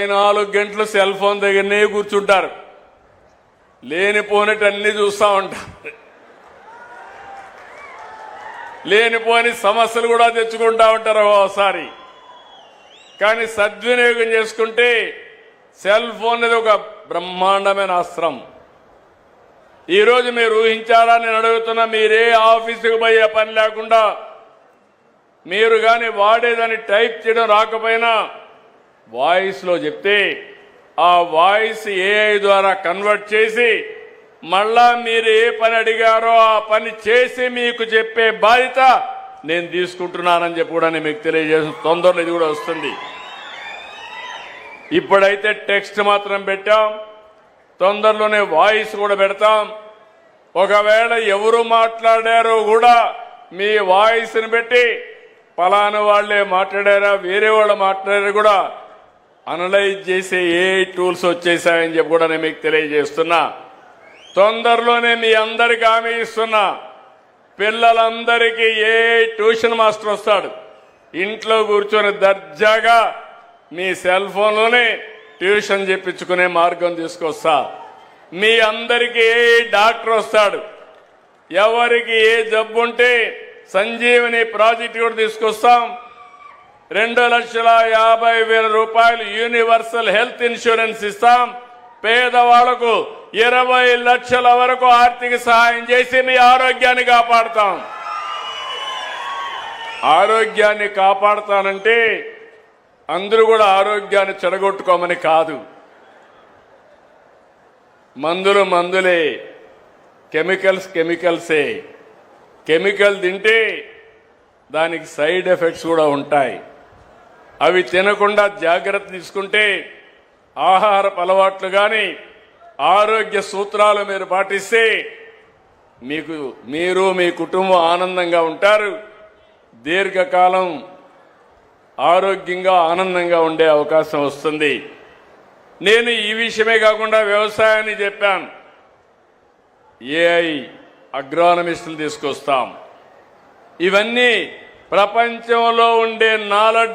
24 గంటలు cell phone దగ్గరనే కూర్చుంటారు. లేనిపోయినట్టు చూస్తూ ఉంటారు. లేనిపోని సమస్యలు కూడా తెచ్చుకుంటా ఉంటారు ఒకసారి. కానీ సద్వినియోగం చేసుకుంటే సెల్ ఫోన్ అనేది ఒక బ్రహ్మాండమైన అస్త్రం. ఈరోజు మీరు ఊహించారా? నేను అడుగుతున్నా, మీరే ఆఫీసుకు పోయే పని లేకుండా మీరు కానీ వాడేదాన్ని టైప్ చేయడం రాకపోయినా వాయిస్లో చెప్తే ఆ వాయిస్ ఏఐ ద్వారా కన్వర్ట్ చేసి మళ్ళా మీరు ఏ పని అడిగారో ఆ పని చేసి మీకు చెప్పే బాధ్యత నేను తీసుకుంటున్నానని చెప్పి కూడా నేను మీకు తెలియజేసిన తొందరలో ఇది కూడా వస్తుంది. ఇప్పుడైతే టెక్స్ట్ మాత్రం పెట్టాం, తొందరలోనే వాయిస్ కూడా పెడతాం. ఒకవేళ ఎవరు మాట్లాడారో కూడా మీ వాయిస్ని పెట్టి పలానా వాళ్లే మాట్లాడారా వేరే వాళ్ళు మాట్లాడారా కూడా అనలైజ్ చేసే ఏ టూల్స్ వచ్చేసాయని చెప్పి కూడా నేను మీకు తెలియజేస్తున్నా. తొందరలోనే మీ అందరికీ హామీ ఇస్తున్నా, పిల్లలందరికీ ఏ ట్యూషన్ మాస్టర్ వస్తాడు. ఇంట్లో కూర్చొని దర్జాగా మీ సెల్ ఫోన్లోనే ట్యూషన్ చెప్పించుకునే మార్గం తీసుకొస్తా. మీ అందరికీ ఏ డాక్టర్ వస్తాడు. ఎవరికి ఏ జబ్బుంటే సంజీవని ప్రాజెక్ట్ కూడా తీసుకొస్తాం. 2,50,000 రూపాయలు యూనివర్సల్ హెల్త్ ఇన్సూరెన్స్ ఇస్తాం. పేదవాళ్లకు 20 లక్షల వరకు ఆర్థిక సహాయం చేసి మీ ఆరోగ్యాన్ని కాపాడుతాం. ఆరోగ్యాన్ని కాపాడుతానంటే అందరూ కూడా ఆరోగ్యాన్ని చెడగొట్టుకోమని కాదు. మందులు మందులే, కెమికల్సే. కెమికల్ తింటే దానికి సైడ్ ఎఫెక్ట్స్ కూడా ఉంటాయి. అవి తినకుండా జాగ్రత్త తీసుకుంటే ఆహారపు అలవాట్లు కానీ ఆరోగ్య సూత్రాలు మీరు పాటిస్తే మీరు మీ కుటుంబం ఆనందంగా ఉంటారు. దీర్ఘకాలం ఆరోగ్యంగా ఆనందంగా ఉండే అవకాశం వస్తుంది. నేను ఈ విషయమే కాకుండా వ్యవసాయాన్ని చెప్పాను. ఏఐ అగ్రానమిస్టులు తీసుకొస్తాం. ఇవన్నీ ప్రపంచంలో ఉండే నాలెడ్జ్